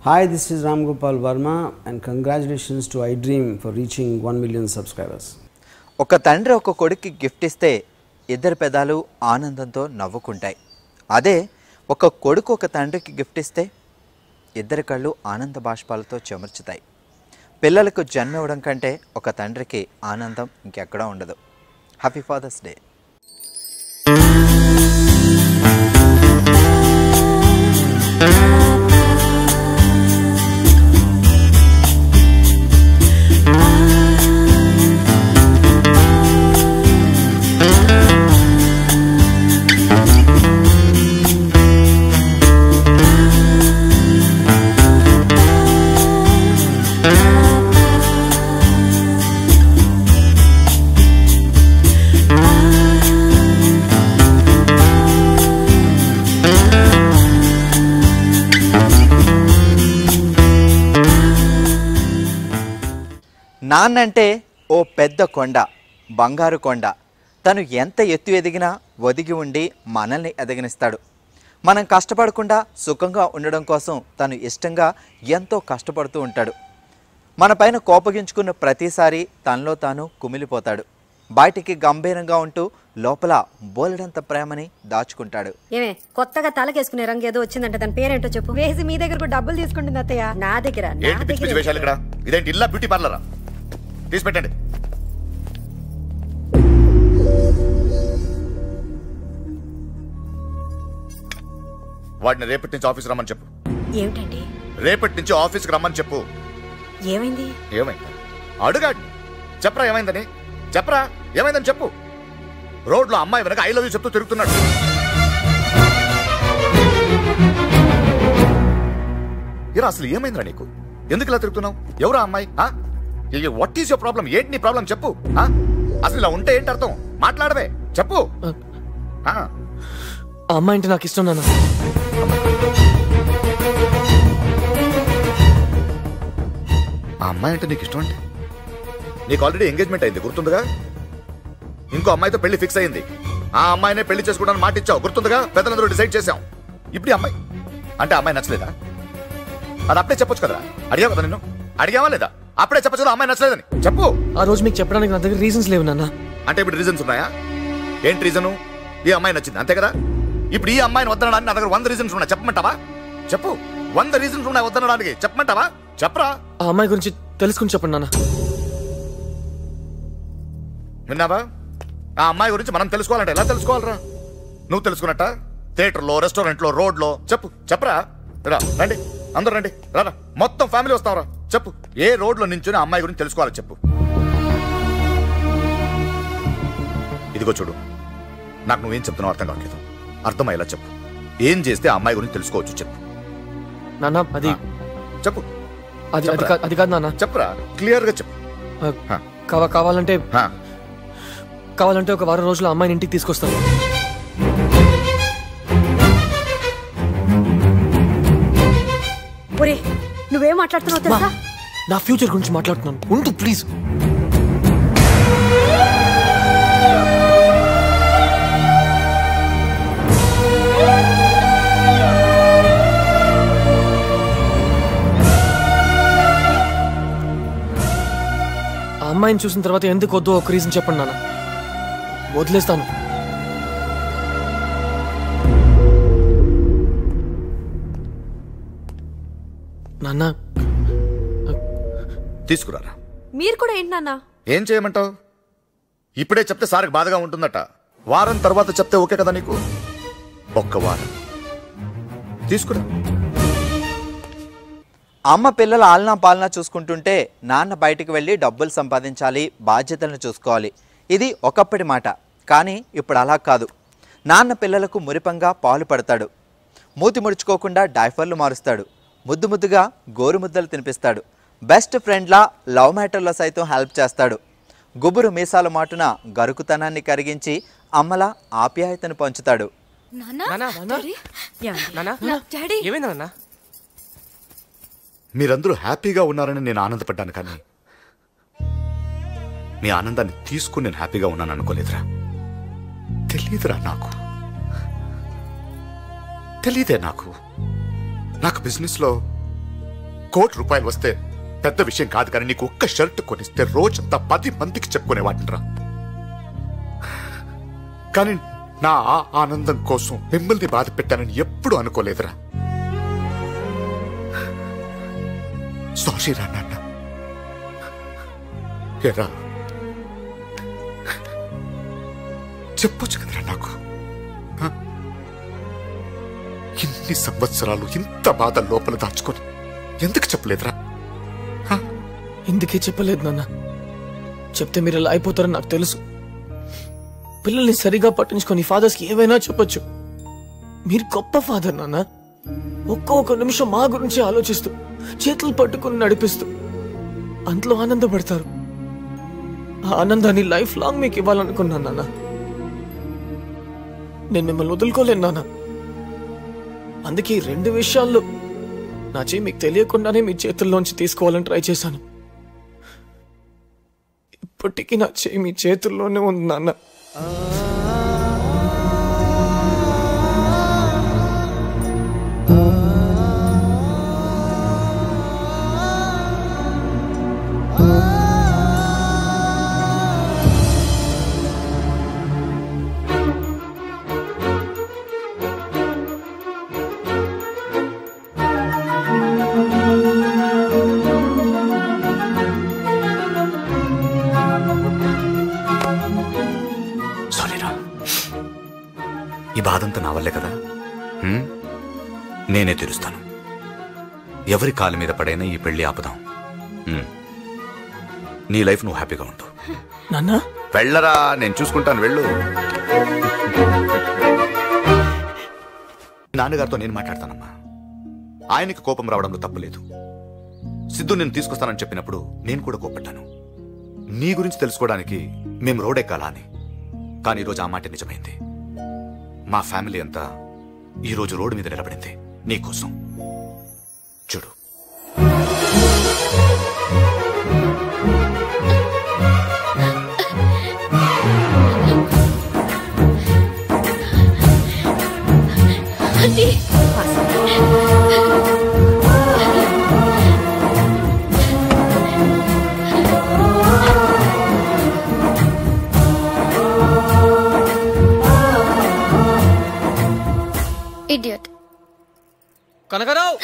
Hi, this is Ram Gopal Verma and congratulations to iDream for reaching 1 million subscribers. ఒక తండ్రి ఒక కొడుక్కి gift ఇస్తే ఇద్దరు పెదాలు ఆనందంతో నవ్వుకుంటాయి. అదే ఒక కొడుకు ఒక తండ్రికి గిఫ్ట్ ఇస్తే ఇద్దరి కళ్ళు ఆనంద బాష్పాలతో చెమర్చుతాయి. పిల్లలకు జన్మ ఇవ్వడం కంటే ఒక తండ్రికి ఆనందం ఇంకెక్కడా ఉండదు. Happy Father's Day. నాన్నంటే ఓ పెద్ద కొండ, బంగారు కొండ. తను ఎంత ఎత్తు ఎదిగినా ఒదిగి ఉండి మనల్ని ఎదగనిస్తాడు. మనం కష్టపడకుండా సుఖంగా ఉండడం కోసం తను ఇష్టంగా ఎంతో కష్టపడుతూ ఉంటాడు. మన పైన కోపగించుకున్న ప్రతిసారి తనలో తాను కుమిలిపోతాడు. బయటికి గంభీరంగా ఉంటూ లోపల బోలెడంత ప్రేమని దాచుకుంటాడు. ఏమే కొత్తగా తలకేసుకునే రంగు ఏదో వచ్చిందంటే దాని పేరేంటో చెప్పు. వేసి మీ దగ్గర డబ్బులు తీసుకుంటుంది అత్తయ్య. నా దగ్గర ఇదేంటి ఇల్లా బ్యూటీ పార్లరా? తీసి పెట్టండి. వాడిని రేపటి నుంచి ఆఫీస్కి రమ్మని చెప్పు. ఏమిటండి? రేపటి నుంచి ఆఫీస్కి రమ్మని చెప్పు. ఏమైంది? ఏమైంది అడుగాడు. చెప్పరా ఏమైందని, చెప్పరా ఏమైందని చెప్పు. రోడ్లో అమ్మాయి వెనక ఐ లవ్ యూ చెప్తూ తిరుగుతున్నాడు. ఇలా అసలు ఏమైందిరా నీకు? ఎందుకు ఇలా తిరుగుతున్నావు? ఎవరా అమ్మాయి? What is your problem? ఏంటి నీ ప్రాబ్లం చెప్పు. అసలు ఇలా ఉంటే ఏంటి అర్థం? మాట్లాడవే, చెప్పు. అమ్మాయి అంటే నాకు ఇష్టం నాన్న. ఆ అమ్మాయి అంటే నీకు ఇష్టం అంటే నీకు ఆల్రెడీ ఎంగేజ్మెంట్ అయింది గుర్తుందిగా. ఇంకో అమ్మాయితో పెళ్లి ఫిక్స్ అయింది. ఆ అమ్మాయినే పెళ్లి చేసుకోవడానికి మాట ఇచ్చావు గుర్తుందిగా. పెద్దలందరూ డిసైడ్ చేశాం. ఇప్పుడు ఈ అమ్మాయి అంటే అమ్మాయి నచ్చలేదా? అది అప్పుడే చెప్పొచ్చు కదా. అడిగావు కదా, నిన్ను అడిగావా లేదా? అప్పుడే చెప్పచ్చు అమ్మాయి నచ్చలేదని చెప్పు. ఆ రోజు మీకు చెప్పడానికి నా దగ్గర రీజన్స్ లేవు నాన్న. అంటే ఇప్పుడు రీజన్స్ ఉన్నాయా? ఏంటి రీజను? ఈ అమ్మాయి నచ్చింది అంతే కదా. ఇప్పుడు ఈ అమ్మాయిని వద్దనడానికి నా దగ్గర 100 రీజన్స్ ఉన్నాయి. చెప్పమంటావా? చెప్పు. 100 రీజన్స్ ఉన్నాయి వద్దనడానికి. చెప్పమంటావా? చెప్పరా. ఆ అమ్మాయి గురించి తెలుసుకుని చెప్పండి నాన్న. విన్నావా? ఆ అమ్మాయి గురించి మనం తెలుసుకోవాలంటే ఎలా తెలుసుకోవాలరా? నువ్వు తెలుసుకున్నట్ట థియేటర్లో, రెస్టారెంట్లో, రోడ్లో చెప్పు. చెప్పరా. రండి అందరూ రండి. రారా మొత్తం ఫ్యామిలీ వస్తావరా. చెప్పు. ఏ రోడ్లో నించుని అమ్మాయి గురించి తెలుసుకోవాలి చెప్పు. ఇదిగో చూడు, నాకు నువ్వేం చెప్తున్నావు అర్థం కావట్లేదు. అర్థమయ్యేలా చెప్పు. ఏం చేస్తే ఆ అమ్మాయి గురించి తెలుసుకోవచ్చు చెప్పు. నాన్న అది చెప్పు. అది కాదు నాన్న. చెప్పురా, క్లియర్ గా చెప్పు. కావాలంటే ఒక వారం రోజులు అమ్మాయిని ఇంటికి తీసుకొస్తాను. నువ్వేం మాట్లాడుతున్నావు తెలుసా? నా ఫ్యూచర్ గురించి మాట్లాడుతున్నాను. ఉండు ప్లీజ్. ఆ అమ్మాయిని చూసిన తర్వాత ఎందుకు వద్దు ఒక రీజన్ చెప్పండి నాన్న. వదిలేస్తాను. నాన్న తీసుకురారా. మీరు కూడా ఏంటి నాన్న? ఏం చేయమంటావు? ఇప్పుడే చెప్తే సార్కి బాధగా ఉంటుందట. వారం తర్వాత చెప్తే ఓకే కదా నీకు? ఒక్క వారం తీసుకురా. అమ్మ పిల్లల ఆలనా పాలనా చూసుకుంటుంటే నాన్న బయటికి వెళ్ళి డబ్బులు సంపాదించాలి, బాధ్యతలను చూసుకోవాలి. ఇది ఒకప్పటి మాట. కానీ ఇప్పుడు అలా కాదు. నాన్న పిల్లలకు మురిపంగా పాలు పడతాడు. మూతి ముడుచుకోకుండా డైఫర్లు మారుస్తాడు. ముద్దు ముద్దుగా గోరుముద్దలు తినిపిస్తాడు. బెస్ట్ ఫ్రెండ్లా లవ్ మ్యాటర్లో సైతం హెల్ప్ చేస్తాడు. గుబురు మీసాల మాటున గరుకుతనాన్ని కరిగించి అమ్మలా ఆప్యాయతను పంచుతాడు. మీరందరూ హ్యాపీగా ఉన్నారని నేను ఆనందపడ్డాను, కానీ మీ ఆనందాన్ని తీసుకుని నేను హ్యాపీగా ఉన్నాను అనుకోలేదురా. తెలీదురా తెలీదే నాకు బిజినెస్ లో ₹1,00,00,000 వస్తే పెద్ద విషయం కాదు, కానీ నీకు ఒక్క షర్ట్ కొనిస్తే రోజంతా 10 మందికి చెప్పుకునేవాటిరా. కానీ నా ఆనందం కోసం మిమ్మల్ని బాధ పెట్టానని ఎప్పుడు అనుకోలేదురా. సారీరా నాన్న. ఎరా చెప్పొచ్చు కదరా నాకు. ఇన్ని సంవత్సరాలు ఇంత బాధ లోపల దాచుకొని ఎందుకు చెప్పలేదురా? ఎందుకే చెప్పలేదు నాన్న? చెప్తే మీరు ఇలా అయిపోతారని నాకు తెలుసు. పిల్లల్ని సరిగా పట్టించుకొని ఫాదర్స్కి ఏవైనా చెప్పొచ్చు. మీరు గొప్ప ఫాదర్ నాన్న. ఒక్క నిమిషం మా గురించి ఆలోచిస్తూ చేతులు పట్టుకుని నడిపిస్తూ అంతలో ఆనందపడతారు. ఆ ఆనందాన్ని లైఫ్ లాంగ్ మీకు ఇవ్వాలనుకున్నాను నాన్న. నేను మిమ్మల్ని వదులుకోలేను నాన్న. అందుకే ఈ 2 విషయాల్లో నా చేయి మీకు తెలియకుండానే మీ చేతుల్లోంచి తీసుకోవాలని ట్రై చేశాను. ఇప్పటికీ నా చేయి మీ చేతుల్లోనే ఉంది నాన్న. ఈ బాధంతా నా వల్లే కదా. నేనే తీరుస్తాను. ఎవరి కాలు మీద పడైనా ఈ పెళ్లి ఆపుదాం. నీ లైఫ్ నువ్వు హ్యాపీగా ఉండు. నాన్న వెళ్ళరా, నేను చూసుకుంటాను. వెళ్ళు. నాన్నగారితో నేను మాట్లాడతానమ్మా. ఆయనకి కోపం రావడంలో తప్పులేదు. సిద్ధు నేను తీసుకొస్తానని చెప్పినప్పుడు నేను కూడా కోపడ్డాను. నీ గురించి తెలుసుకోవడానికి మేము రోడెక్కాలా అని. కానీ ఈరోజు ఆ మాట నిజమైంది. మా ఫ్యామిలీ అంతా ఈరోజు రోడ్డు మీద నిలబడింది నీకోసం. చూడు, ఇడియట్. కనకరావు,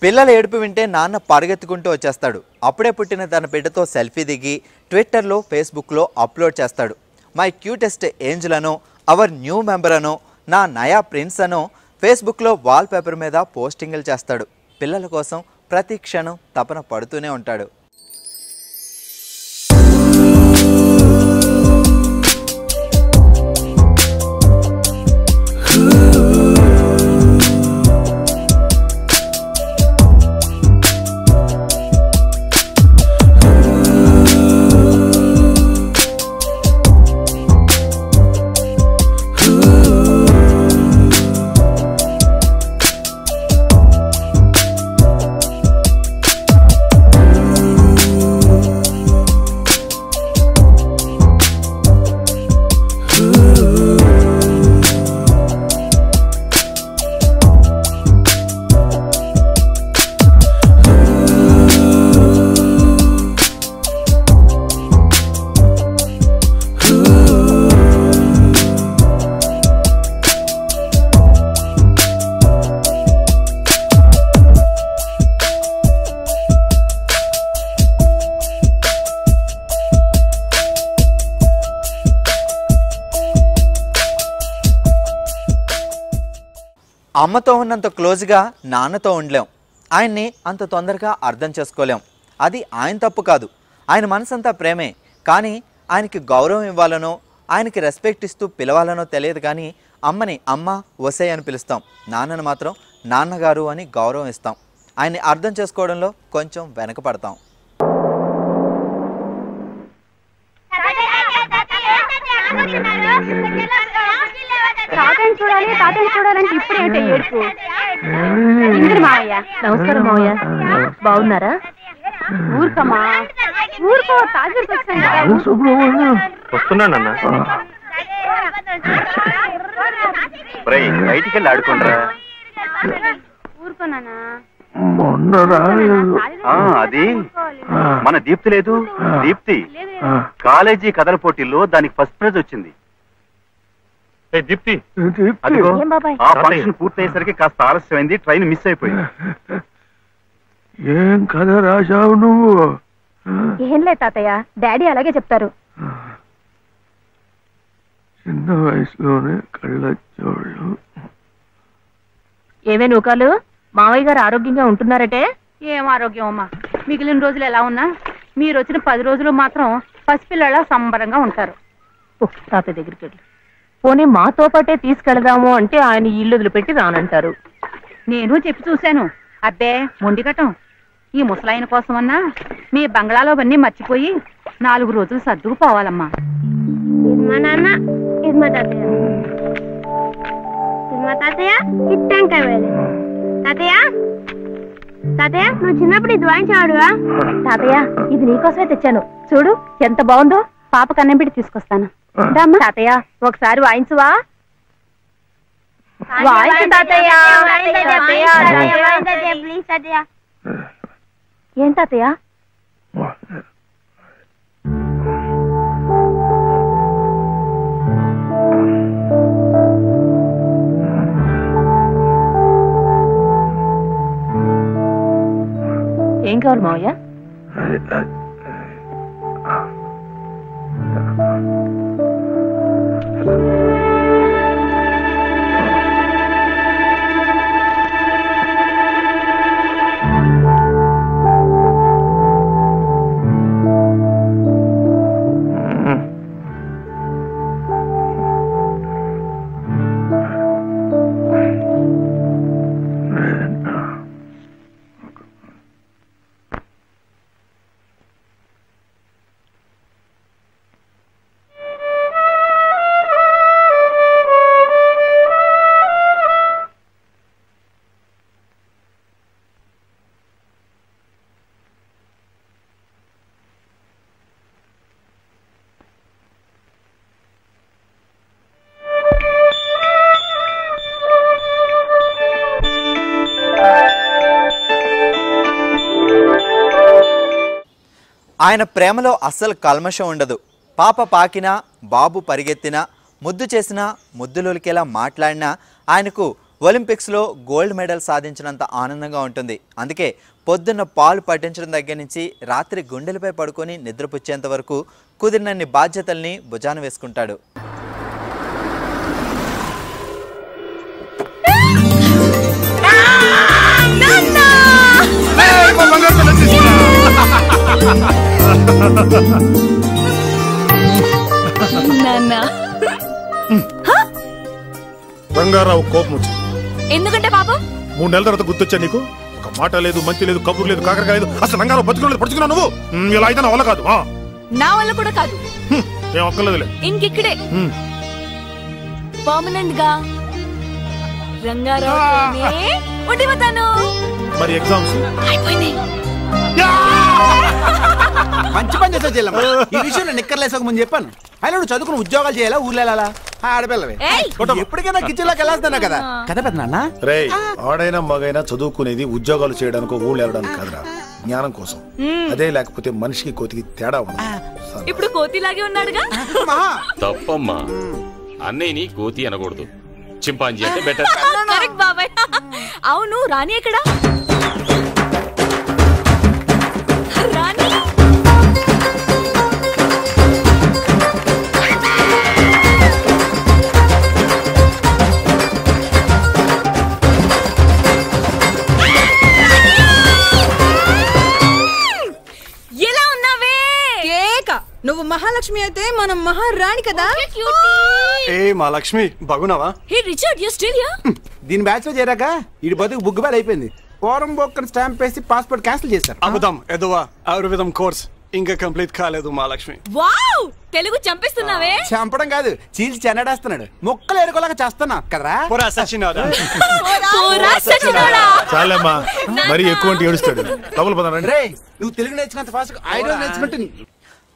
పిల్లల ఏడుపు వింటే నాన్న పరిగెత్తుకుంటూ వచ్చేస్తాడు. అప్పుడే పుట్టిన తన బిడ్డతో సెల్ఫీ దిగి ట్విట్టర్లో, ఫేస్బుక్లో అప్లోడ్ చేస్తాడు. మై క్యూటెస్ట్ ఏంజల్ అనో, అవర్ న్యూ మెంబర్ అనో, నా నయా ప్రిన్స్ అనో ఫేస్బుక్లో వాల్ పేపర్ మీద పోస్టింగ్లు చేస్తాడు. పిల్లల కోసం ప్రతి క్షణం తపన పడుతూనే ఉంటాడు. అమ్మతో ఉన్నంత క్లోజ్గా నాన్నతో ఉండలేం. ఆయన్ని అంత తొందరగా అర్థం చేసుకోలేం. అది ఆయన తప్పు కాదు. ఆయన మనసంతా ప్రేమే. కానీ ఆయనకి గౌరవం ఇవ్వాలనో, ఆయనకి రెస్పెక్ట్ ఇస్తూ పిలవాలనో తెలియదు. కానీ అమ్మని అమ్మ, వసే అని పిలుస్తాం. నాన్నను మాత్రం నాన్నగారు అని గౌరవం ఇస్తాం. ఆయన్ని అర్థం చేసుకోవడంలో కొంచెం వెనకపడతాం. తాతని చూడాలంటే ఇప్పుడేంటే ఏడుపు? మావయ్య. నమస్కారం మావయ్య. బాగున్నారా? ఊరుకమ్మా, ఊరుకో. వస్తున్నానన్నా. బయటికి వెళ్ళి ఆడుకుంటారా? ఊరుకోనా? అది మన దీప్తి లేదు, దీప్తి కాలేజీ కథల పోటీల్లో దానికి ఫస్ట్ ప్రైజ్ వచ్చింది. దీప్తి, ఆ ఫంక్షన్ పూర్తయ్యేసరికి కాస్త ఆలస్యమైంది, ట్రైన్ మిస్ అయిపోయింది. ఏం కథ రాశావు నువ్వు? ఏం లేదు తాతయ్య, డాడీ అలాగే చెప్తారు. చిన్న వయసులోనే కళ్ళొచ్చాడు. ఏమే నూకాలు, మావయ్య గారు ఆరోగ్యంగా ఉంటున్నారటే? ఏం ఆరోగ్యం అమ్మా, మిగిలిన రోజులు ఎలా ఉన్నా మీరు వచ్చిన 10 రోజులు మాత్రం పసిపిల్లలా సంబరంగా ఉంటారు. తాతయ్య దగ్గరికి వెళ్ళి పోనీ మాతో పాటే తీసుకెళదాము అంటే ఆయన ఇల్లు వదిలిపెట్టి రానంటారు. నేను చెప్పి చూశాను. అబ్బే మొండిగటం. ఈ ముసలాయన కోసమన్నా మీ బంగ్లాలో అవన్నీ మర్చిపోయి 4 రోజులు సర్దుకుపోవాలమ్మా. మా నాన్న, ఇది మా తాతయ్య. ఇది మా తాతయ్య. ఇట్టంకాయ వేలు. తాతయ్య, తాతయ్య నువ్వు చిన్నప్పుడు ఇది వాయించాడుగా? తాతయ్య, ఇది నీకోసమే తెచ్చాను. చూడు ఎంత బాగుందో. పాప కన్నం పెట్టి తీసుకొస్తాను. తాతయ్య ఒకసారి వాయించువా? వాయించు తాతయ్య. ప్లీజ్ తాతయ్య. ఏం తాతయ్య? ఏం కావాలి మావయ్య? ఆయన ప్రేమలో అస్సలు కల్మషం ఉండదు. పాప పాకినా, బాబు పరిగెత్తినా, ముద్దు చేసినా, ముద్దులోలికేలా మాట్లాడినా ఆయనకు ఒలింపిక్స్లో గోల్డ్ మెడల్ సాధించినంత ఆనందంగా ఉంటుంది. అందుకే పొద్దున్న పాలు పట్టించడం దగ్గర నుంచి రాత్రి గుండెలపై పడుకొని నిద్రపుచ్చేంత వరకు కుదిరినన్ని బాధ్యతల్ని భుజాన వేసుకుంటాడు. రంగారావు కోపం వచ్చింది. ఎందుకంటే పాపం 3 నెలల తర్వాత గుర్తొచ్చా నీకు? ఒక మాట లేదు, మంచి లేదు, కబురు లేదు, కాకరకాయ లేదు. అసలు రంగారావు బతుకులేదు, పడుచుకున్నావు నువ్వు. ఇలా అయితే నా వల్ల కాదు. నా వల్ల కూడా కాదు. ఏం ఒక్కలేదులే. ఇంకిక్కడే పర్మనెంట్ గా రంగారావు ఉండిపోతాను. మరి ఎగ్జామ్స్ అయిపోయినాయి. మంచి పని చేస్తా చెల్లమ్మ. ఈ విషయం నేను నిక్కర్లేసక ముందు చెప్పాను. ఆయన నువ్వు చదువుకుని ఉద్యోగాలు చేయాలా, ఊర్లో వెళ్ళాలా? ఆడపిల్లవే ఎప్పటికైనా కిచెన్ లోకి వెళ్ళాల్సిన కదా కదా పెద్ద నాన్న. రే, ఆడైనా మగైనా చదువుకునేది ఉద్యోగాలు చేయడానికో ఊళ్ళు వెళ్ళడానికి కాదురా, జ్ఞానం కోసం. అదే లేకపోతే మనిషికి కోతికి తేడా ఉంది. ఇప్పుడు కోతిలాగే ఉన్నాడుగా. తప్పమ్మా, అన్నయ్యని కోతి అనకూడదు, చింపాంజీ అంటే బెటర్. కరెక్ట్ బాబాయ్. అవును రాణి ఎక్కడా? రాణి ఎలా ఉన్నావే? కేక నువ్వు మహాలక్ష్మి అయితే మనం మహారాణి కదా. ఏ మా లక్ష్మి బాగున్నావా? హే రిచర్డ్, యు స్టిల్ హియర్? దీని బ్యాచ్ లో చేరాక ఇడి బతుకు బుగ్గుబాలు అయిపోయింది. ఫారం బొక్కని స్టాంప్ వేసి పాస్పోర్ట్ క్యాన్సిల్ చేశారు. అబద్ధం ఎదువా ఆయుర్వేదం కోర్స్ ఇంకా కంప్లీట్ కాలేదు మహాలక్ష్మి. వావ్ తెలుగు చంపిస్తున్నావే. చంపడం కాదు, చీల్చి చెన్నడేస్తున్నాడు. మొక్కలు ఏరుకోలేక చేస్తున్నా కదరా. పోరా సచినోడా. చాలమ్మా, మరి ఎక్కువ ఏడుస్తాడు. నువ్వు తెలుగు నేర్చుకున్నంత ఫాస్ట్ ఐడియా నేర్చుకుంటే.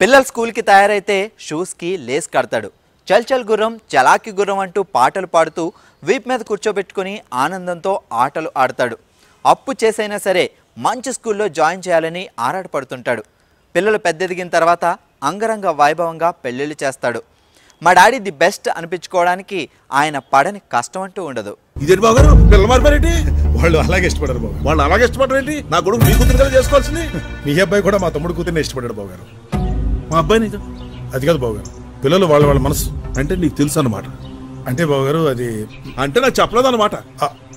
పిల్లలు స్కూల్కి తయారైతే షూస్కి లేస్ కడతాడు. చల్ చల్ గుర్రం, చలాకి గుర్రం అంటూ పాటలు పాడుతూ వీప్ మీద కూర్చోబెట్టుకుని ఆనందంతో ఆటలు ఆడతాడు. అప్పు చేసైనా సరే మంచి స్కూల్లో జాయిన్ చేయాలని ఆరాటపడుతుంటాడు. పిల్లలు పెద్దెదిగిన తర్వాత అంగరంగ వైభవంగా పెళ్ళిళ్ళు చేస్తాడు. మా డాడీ ది బెస్ట్ అనిపించుకోవడానికి ఆయన పడని కష్టం అంటూ ఉండదు. ఇదేంటి బాగారు పిల్ల మారిపోయారేంటి? వాళ్ళు అలాగే ఇష్టపడారు బాబు. వాళ్ళు అలాగే ఇష్టపడరు ఏంటి? నా కొడుకు మీ కూతురు కదా చేసుకోవాల్సింది. మీ అబ్బాయి కూడా మా తమ్ముడు కూతురుని ఇష్టపడాడు బాబుగారు. మా అబ్బాయిని అది కాదు బాబుగారు, పిల్లలు వాళ్ళ వాళ్ళ మనసు అంటే నీకు తెలుసు అన్నమాట. అంటే బాబుగారు అది అంటే నాకు చెప్పలేదు అన్నమాట.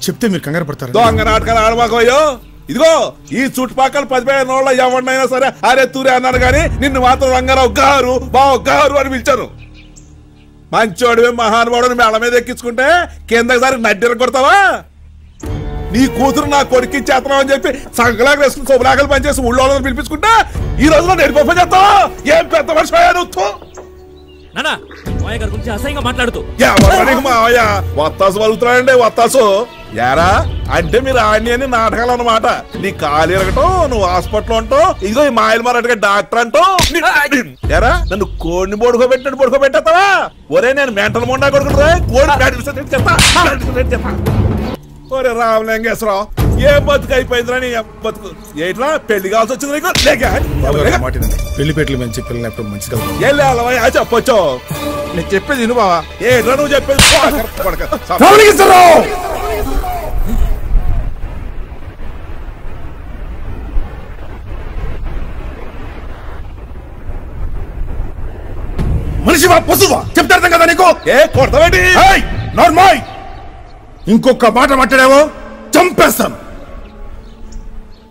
చెప్తే మీరు కంగారు పడతారు. దొంగ నాటకాలు ఆడబాకయ్యో. ఇదిగో ఈ చుట్టుపక్కల 15 ఎవరినైనా సరే అరే తూరే అన్నాను కానీ నిన్ను మాత్రం రంగారావు గారు బావ గారు అని పిలిచాను. మంచోడివే మహానుభావుడు మేళ మీద ఎక్కించుకుంటే కిందకి సారి నడ్డెర కొడతావా? నీ కూతురు నా కొడుకు చేతనం అని చెప్పి సంకలాగా వేసుకుని శుభలాగలు పనిచేసి ఊళ్ళో పిలిపించుకుంటా ఈ రోజులో నేను గొప్ప చేస్తావా? ఏం పెద్ద మనిషి అయ్యాను మాట్లాడుతూ వత్తాసు వలుగుతున్నాడండి. వత్తాసు యారా అంటే మీరు ఆడిని అని నాటకాలు అన్నమాట. నీ కాలు ఎరగటం, నువ్వు హాస్పిటల్ ఉంటావు, ఇదిగో ఈ మాయలు మారటగా డాక్టర్ అంటావు. యారా నన్ను కోడిని పడుకోబెట్టేస్తావా? ఒరే నేను మెంటల్ మొండా కొడుకుంటా కోడి. ఒరే రామలింగేశ్వరరావు ఏ బతుకు అయిపోయిందిరా నీ బతుకు. ఏంట్రా పెళ్లి కావాల్సి వచ్చింది నీకు? పెళ్లి పెట్లు మంచి పిల్లలు ఎప్పుడు మంచి కదా చెప్పొచ్చు. నేను చెప్పేది విను బావా. ఏంట్రా నువ్వు చెప్పేది? మనిషివా పశువా చెప్తారు కదా నీకు? ఏ కొడతావేంటి? నార్మల్ ఇంకొక మాట మాట్లాడావో చంపేస్తాను.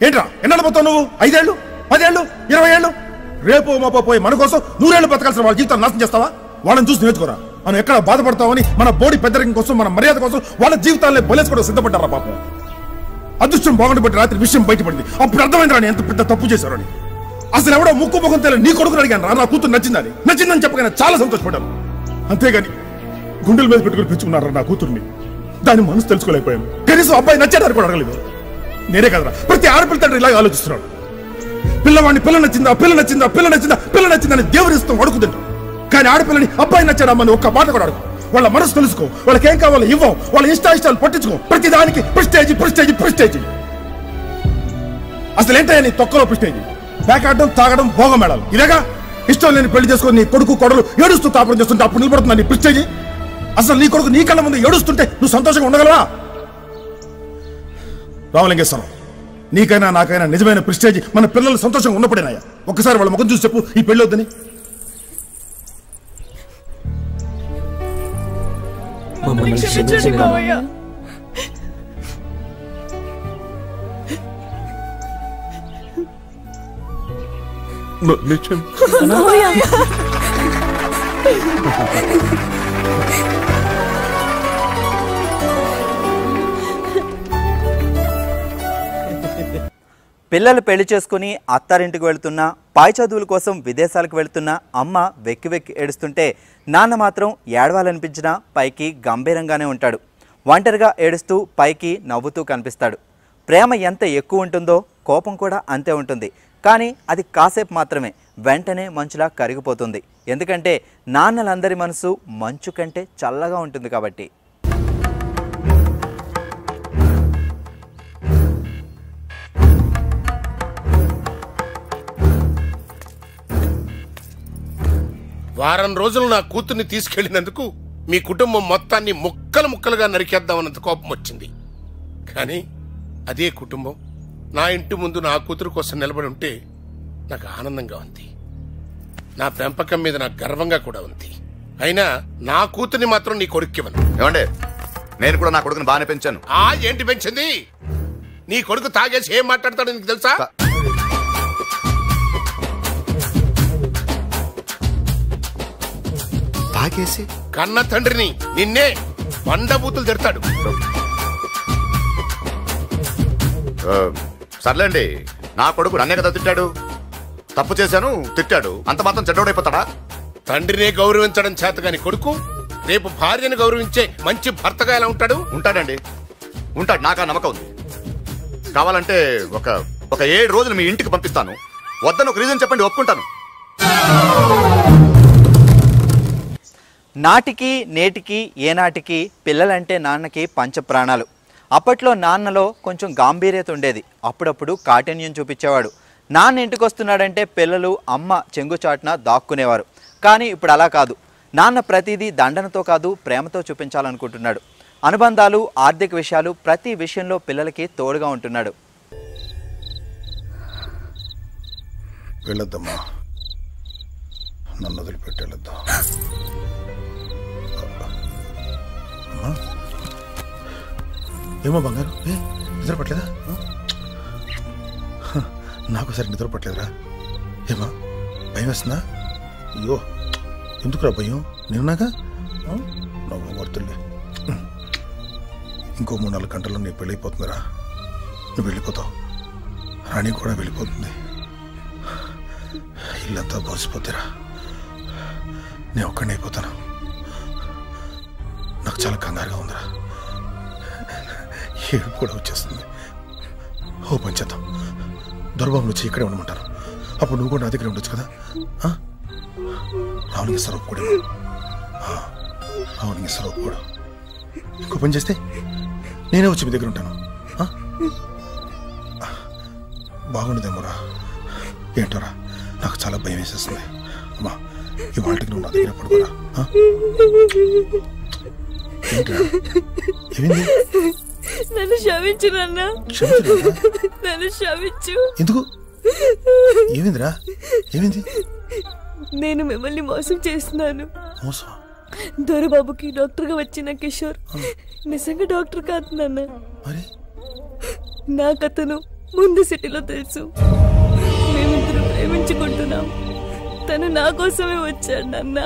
ఏంట్రా ఎన్నాళ్ళు పోతావు నువ్వు? 5 ఏళ్ళు 10 ఏళ్ళు 20 ఏళ్ళు? రేపు మాపో పోయి మన కోసం 100 ఏళ్ళు బతకాల్సిన వాళ్ళ జీవితాన్ని నాశనం చేస్తావా? వాళ్ళని చూసి నేర్చుకోరా. మనం ఎక్కడ బాధపడతామని మన బోడి పెద్దరికం కోసం, మన మర్యాద కోసం వాళ్ళ జీవితాన్ని బలేసుకోవడం సిద్ధపడ్డారా పాపం. అదృష్టం బాగుండి బట్టి రాత్రి విషయం బయటపడింది. అప్పుడు అర్థమైందిరా ఎంత పెద్ద తప్పు చేశారు అని. అసలు ఎవడో ముక్కు ముఖం తెలియదు నీ కొడుకుని అడిగాను రా, నా కూతురు నచ్చిందని చెప్పగానే చాలా సంతోషపడ్డాను. అంతేగాని గుండెల మీద పెట్టుకుని పెంచుకున్నారా నా కూతుర్ని. దాని మనసు తెలుసుకోలేకపోయాను. కనీసం అబ్బాయి నచ్చాడని కూడా అడగలేదు. నేనే కదరా ప్రతి ఆడపిల్ల తండ్రి ఇలాగ ఆలోచిస్తున్నాడు. పిల్లవాడిని పిల్ల నచ్చిందని దేవుడిస్తాం అడుగుతుంటాం. కానీ ఆడపిల్లని అబ్బాయి నచ్చాడమ్మని ఒక్క మాట కూడా అడుగు. వాళ్ళ మనసు తెలుసుకో, వాళ్ళకి ఏం కావాలో ఇవ్వం, వాళ్ళ ఇష్టాలు పట్టించుకో. ప్రతి దానికి ప్రిస్టేజీ. అసలు ఏంటయ్యా నీ తొక్కలో ప్రిస్టేజీ? పేకాడడం, తాగడం, భోగం మేళాలు ఇదేగా. ఇష్టం లేని పెళ్లి చేసుకొని నీ కొడుకు కొడలు ఏడుస్తూ తాపడం చేస్తుంటే అప్పుడు నిలబడుతున్నా నీ ప్రిస్టేజీ. అసలు నీ కొడుకు నీ కళ్ళ ముందు ఏడుస్తుంటే నువ్వు సంతోషంగా ఉండగలవా? రామలింగేశ్వరం నీకైనా నాకైనా నిజమైన ప్రిస్టేజీ మన పిల్లలు సంతోషంగా ఉన్నప్పుడేనాయా. ఒక్కసారి వాళ్ళ ముఖం చూసి చెప్పు ఈ పెళ్లి వద్దని. పిల్లలు పెళ్లి చేసుకుని అత్తారింటికి వెళుతున్నా, పై చదువుల కోసం విదేశాలకు వెళుతున్న అమ్మ వెక్కి వెక్కి ఏడుస్తుంటే నాన్న మాత్రం ఏడవాలనిపించినా పైకి గంభీరంగానే ఉంటాడు. ఒంటరిగా ఏడుస్తూ పైకి నవ్వుతూ కనిపిస్తాడు. ప్రేమ ఎంత ఎక్కువ ఉంటుందో కోపం కూడా అంతే ఉంటుంది. కానీ అది కాసేపు మాత్రమే, వెంటనే మంచులా కరిగిపోతుంది. ఎందుకంటే నాన్నలందరి మనసు మంచు కంటే చల్లగా ఉంటుంది కాబట్టి. వారం రోజులు నా కూతుర్ని తీసుకెళ్లినందుకు మీ కుటుంబం మొత్తాన్ని ముక్కలుగా నరికేద్దామన్నంత కోపం వచ్చింది. కానీ అదే కుటుంబం నా ఇంటి ముందు నా కూతురు కోసం నిలబడి ఉంటే నాకు ఆనందంగా ఉంది. నా పెంపకం మీద నాకు గర్వంగా కూడా ఉంది. అయినా నా కూతుర్ని మాత్రం నీ కొడుక్కివ్వను. ఏమండి, నేను కూడా నా కొడుకుని బాగానే పెంచాను. ఏంటి పెంచింది? నీ కొడుకు తాగేసి ఏం మాట్లాడతాడో నీకు తెలుసా? తాగేసి కన్న తండ్రిని నిన్నే బండబూతులు తిడతాడు. సర్లేండి, నా కొడుకు నన్నే కదా తిట్టాడు. తప్పు చేశాను తిట్టాడు, అంత మాత్రం చెడ్డోడైపోతాడా? తండ్రినే గౌరవించడం చేతగాని కొడుకు రేపు భార్యను గౌరవించే మంచి భర్తగా ఎలా ఉంటాడు? ఉంటాడండి, ఉంటాడు. నాకు ఆ నమ్మకం ఉంది. కావాలంటే ఒక 7 రోజులు మీ ఇంటికి పంపిస్తాను. వద్దని ఒక రీజన్ చెప్పండి, ఒప్పుకుంటాను. నాటికి నేటికి ఏనాటికి పిల్లలంటే నాన్నకి పంచప్రాణాలు. అప్పట్లో నాన్నలో కొంచెం గాంభీర్యత ఉండేది, అప్పుడప్పుడు కాఠిన్యం చూపించేవాడు. నాన్న ఇంటికి వస్తున్నాడంటే పిల్లలు అమ్మ చెంగుచాటున దాక్కునేవారు. కానీ ఇప్పుడు అలా కాదు. నాన్న ప్రతిదీ దండనతో కాదు ప్రేమతో చూపించాలనుకుంటున్నాడు. అనుబంధాలు, ఆర్థిక విషయాలు ప్రతి విషయంలో పిల్లలకి తోడుగా ఉంటున్నాడు. వెళ్ళొద్దమ్మా, నన్ను వదిలిపెట్టి వెళ్ళొద్దాం. ఏమో బంగారు, నిద్ర పట్టలేదా? నాకు సరే నిద్ర పట్టలేదురా. ఏమా భయం వేస్తుందా? అయ్యో ఎందుకురా భయం? నేనున్నాగా, నవ్వు వర్తులే. ఇంకో 3-4 గంటల్లో నీ పెళ్ళి అయిపోతుందిరా. నువ్వు వెళ్ళిపోతావు, రాణి కూడా వెళ్ళిపోతుంది. ఇల్లంతా బోసిపోతారా. నేను ఒక్కడిని అయిపోతాను. నాకు చాలా కంగారుగా ఉందిరా, ఏడుపు కూడా వచ్చేస్తుంది. ఓ పని చేద్దాం, దొరబాబు వచ్చి ఇక్కడే ఉండమంటారు. అప్పుడు నువ్వు కూడా నా దగ్గర ఉండొచ్చు కదా. రావునికి సరూపు కూడా, రావునికి సరూపు కూడా. ఇంకో పని చేస్తే నేనే వచ్చి మీ దగ్గర ఉంటాను. బాగుండదేమోరా. ఏంటోరా, నాకు చాలా భయం వేసేస్తుంది. అమ్మా, ఈ వాటికి నువ్వు నా దగ్గర పడుకోరా. ఏంట్రా, ఏమైంది? నన్ను క్షమించు నాన్న, నన్ను క్షమించు. ఎందుకు? ఏమైందిరా, ఏమైంది? నేను మిమ్మల్ని మోసం చేస్తున్నాను. మోసం? దొరబాబుకి డాక్టర్గా వచ్చిన కిషోర్ నిజంగా డాక్టర్ కాదు నాన్న. మరి నాకు అతను ముందు సిటీలో తెలుసు. మేమిద్దరు ప్రేమించుకుంటున్నాం. తను నా కోసమే వచ్చాడు నాన్న.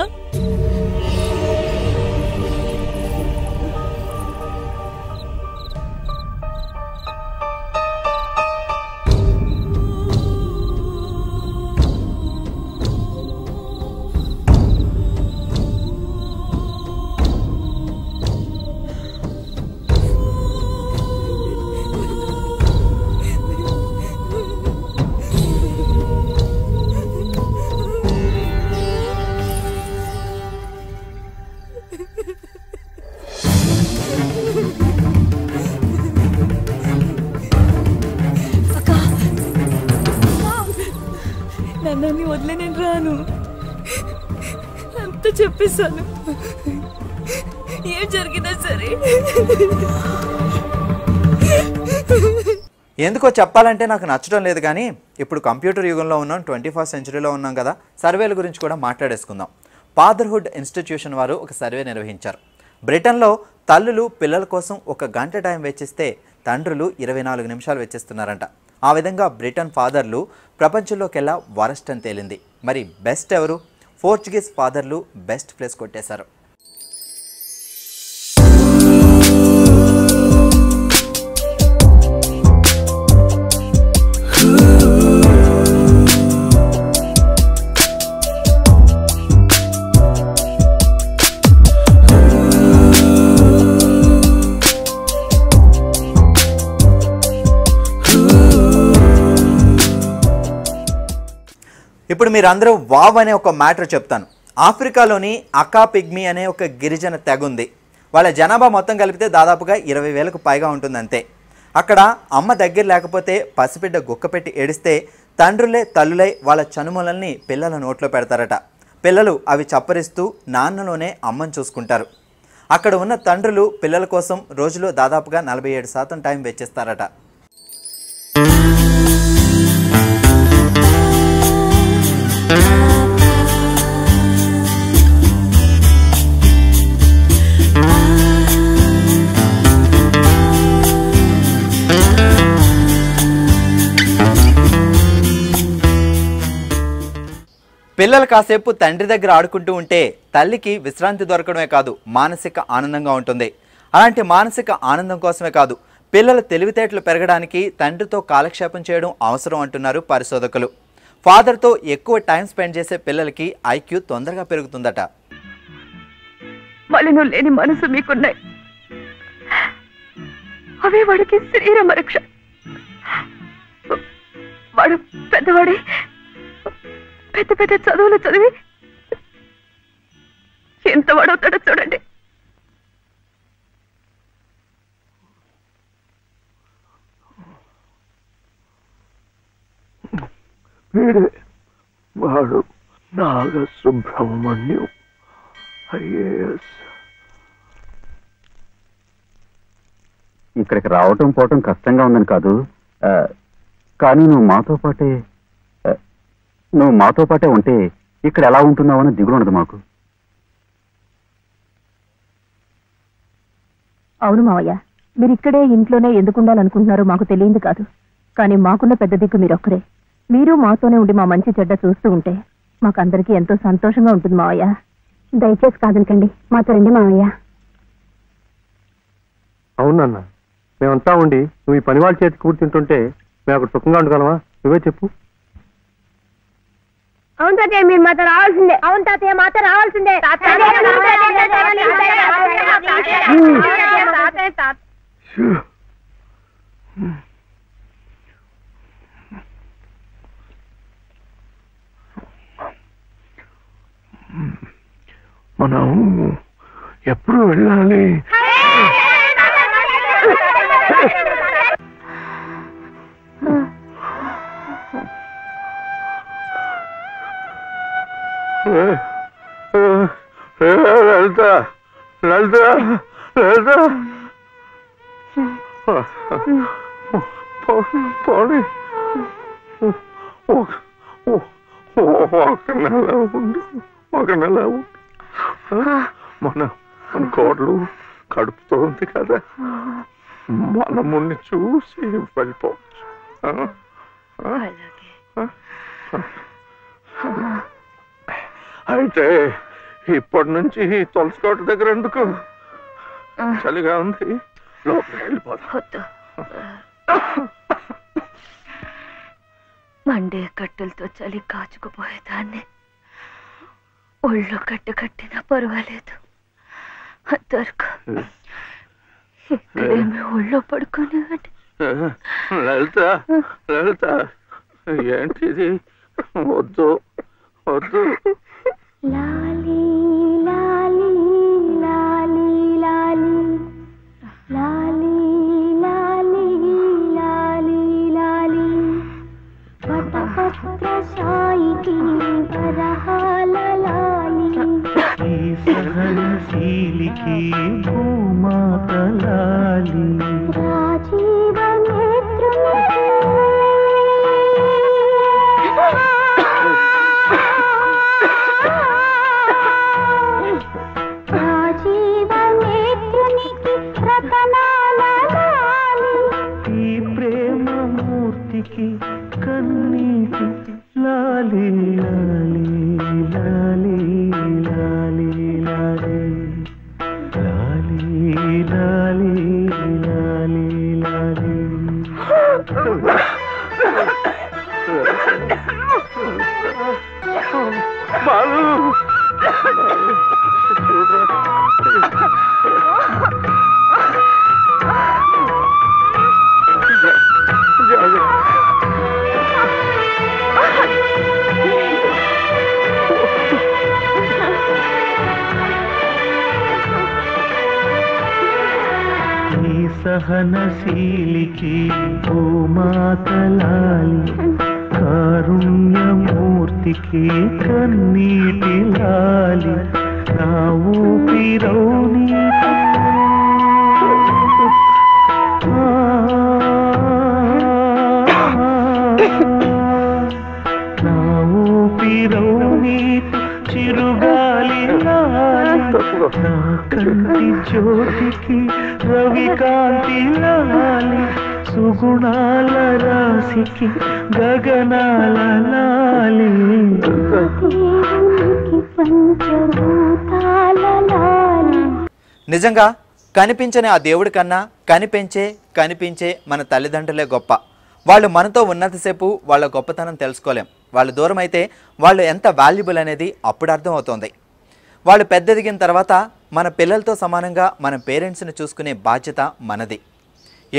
నన్ను వదిలే నేను రాను, అంత చెప్పేశాను. ఏం జరిగినా సరే. ఎందుకో చెప్పాలంటే నాకు నచ్చడం లేదు. కానీ ఇప్పుడు కంప్యూటర్ యుగంలో ఉన్నాం, 21st సెంచరీలో ఉన్నాం కదా. సర్వేల గురించి కూడా మాట్లాడేసుకుందాం. ఫాదర్హుడ్ ఇన్స్టిట్యూషన్ వారు ఒక సర్వే నిర్వహించారు. బ్రిటన్లో తల్లులు పిల్లల కోసం 1 గంట టైం వెచ్చిస్తే తండ్రులు 24 నిమిషాలు వెచ్చిస్తున్నారంట. ఆ విధంగా బ్రిటన్ ఫాదర్లు ప్రపంచంలోకెల్లా వరస్ట్ అని తేలింది. మరి బెస్ట్ ఎవరు? పోర్చుగీస్ ఫాదర్లు బెస్ట్ ప్లేస్ కొట్టేశారు. ఇప్పుడు మీరందరూ వావ్ అనే ఒక మ్యాటర్ చెప్తాను. ఆఫ్రికాలోని అకా పిగ్మీ అనే ఒక గిరిజన తెగ ఉంది. వాళ్ళ జనాభా మొత్తం కలిపితే దాదాపుగా 20,000కు పైగా ఉంటుంది అంతే. అక్కడ అమ్మ దగ్గర లేకపోతే పసిబిడ్డ గుక్కపెట్టి ఏడిస్తే తండ్రులే తల్లులై వాళ్ళ చనుమలల్ని పిల్లల నోట్లో పెడతారట. పిల్లలు అవి చప్పరిస్తూ నాన్నలోనే అమ్మని చూసుకుంటారు. అక్కడ ఉన్న తండ్రులు పిల్లల కోసం రోజులో దాదాపుగా 47% టైం వెచ్చిస్తారట. పిల్లలు కాసేపు తండ్రి దగ్గర ఆడుకుంటూ ఉంటే తల్లికి విశ్రాంతి దొరకడమే కాదు, మానసిక ఆనందంగా ఉంటుంది. అలాంటి మానసిక ఆనందం కోసమే కాదు, పిల్లల తెలివితేటలు పెరగడానికి తండ్రితో కాలక్షేపం చేయడం అవసరం అంటున్నారు పరిశోధకులు. ఫాదర్తో ఎక్కువ టైం స్పెండ్ చేసే పిల్లలకి ఐక్యూ తొందరగా పెరుగుతుందట. మలిను లేని మనసు మీకున్నాయి, అవే వాడికి శరీరం రక్ష. వాడు పెద్దవాడే పెద్ద పెద్ద చదువులు చదివి ఎంత వాడవుతాడో చూడండి. వీడే వాడు నాగసుబ్రహ్మణ్యం ఐఏఎస్. ఇక్కడికి రావటం పోవటం కష్టంగా ఉందని కాదు, కానీ నువ్వు మాతో పాటే ఉంటే ఇక్కడ ఎలా ఉంటున్నావని దిగులు ఉండదు మాకు. అవును మావయ్య, మీరు ఇక్కడే ఇంట్లోనే ఎందుకు ఉండాలనుకుంటున్నారో మాకు తెలియంది కాదు. కానీ మాకున్న పెద్ద దిక్కు మీరొక్కరే. మీరు మాతోనే ఉండి మా మంచి చెడ్డ చూస్తూ ఉంటే మాకందరికీ ఎంతో సంతోషంగా ఉంటుంది మావయ్య. దయచేసి కాదనకండి, మాతో రండి మావయ్య. అవునన్నా, మేమంతా ఉండి నువ్వు ఈ పని వాళ్ళ చేతి కూర్చుంటుంటే మేము అక్కడ సుఖంగా ఉండగలమా? నువ్వే చెప్పు. అవును తాతయ్య, మీరు మాతో రావాల్సిందే. అవును తాతయ్య, మాతో రావాల్సిందే. మనం ఎప్పుడు వెళ్ళాలి? లలిత లలిత లలిత పోనీ ఒక నెల ఉండు, ఒక నెల ఉండు. మన కోడలు కడుపుతోంది కదా, మనముని చూసి వెళ్ళిపోవచ్చు. అయితే ఇప్పటి నుంచి తులసి కోట దగ్గర ఎందుకు? చలిగా ఉంది, లోపలికి వెళ్ళిపోతా. మండే కట్టెలతో చలి కాచుకుపోయేదాన్ని. ఒళ్ళు కట్టినా పర్వాలేదు, అంతవరకు ఇక్కడేమి ఒళ్ళో పడుకోనివ్వండి. లలిత లలిత, ఏంటిది? వద్దు వద్దు. లాలి లాలి లాలి లాలి లాలి లాలి లాలి లాలి వటపత్ర సాయికి వరహాల లాలి సహనశీలికి భూమాత లాలి రాజీవ నేత్రుని ఈ ప్రేమ మూర్తికి కన్నీటి లాలి లాలి లాలి లాలి లాలి లాలి లాలి లాలి లాలి. బాలు సహనశీలికి భూమాత లాలి కారుణ్యమూర్తికి కన్నీటి లాలి నా ఊపిరౌని నా ఊపిరౌని చిరుగాలి లాలి నా కంటి జ్యోతికి రవికాంతి లాలి సుగుణాల రాశికి గగనాల లాలి. నిజంగా కనిపించని ఆ దేవుడి కన్నా కనిపించే మన తల్లిదండ్రులే గొప్ప. వాళ్ళు మనతో ఉన్నంతసేపు వాళ్ళ గొప్పతనం తెలుసుకోలేం. వాళ్ళు దూరం అయితే వాళ్ళు ఎంత వాల్యుబుల్ అనేది అప్పుడు అర్థమవుతోంది. వాళ్ళు పెద్దదిగిన తర్వాత మన పిల్లలతో సమానంగా మన పేరెంట్స్ని చూసుకునే బాధ్యత మనది.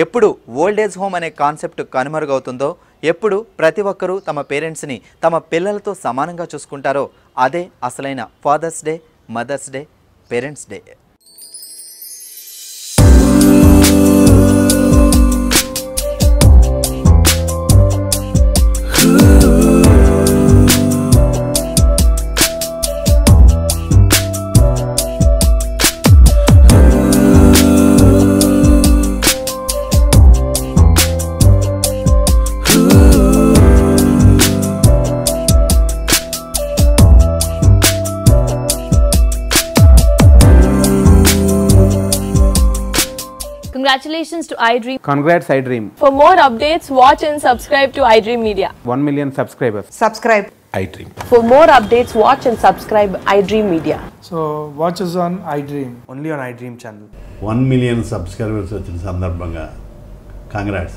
ఎప్పుడు ఓల్డ్ ఏజ్ హోమ్ అనే కాన్సెప్ట్ కనుమరుగవుతుందో, ఎప్పుడు ప్రతి ఒక్కరూ తమ పేరెంట్స్ని తమ పిల్లలతో సమానంగా చూసుకుంటారో అదే అసలైన father's day, mother's day, parents day. Congratulations to iDream. Congrats iDream. For more updates, watch and subscribe to iDream Media. 1 million subscribers. Subscribe iDream. For more updates, watch and subscribe iDream Media. So watch us on iDream. Only on iDream channel. 1 million subscribers వచ్చిన సందర్భంగా congrats.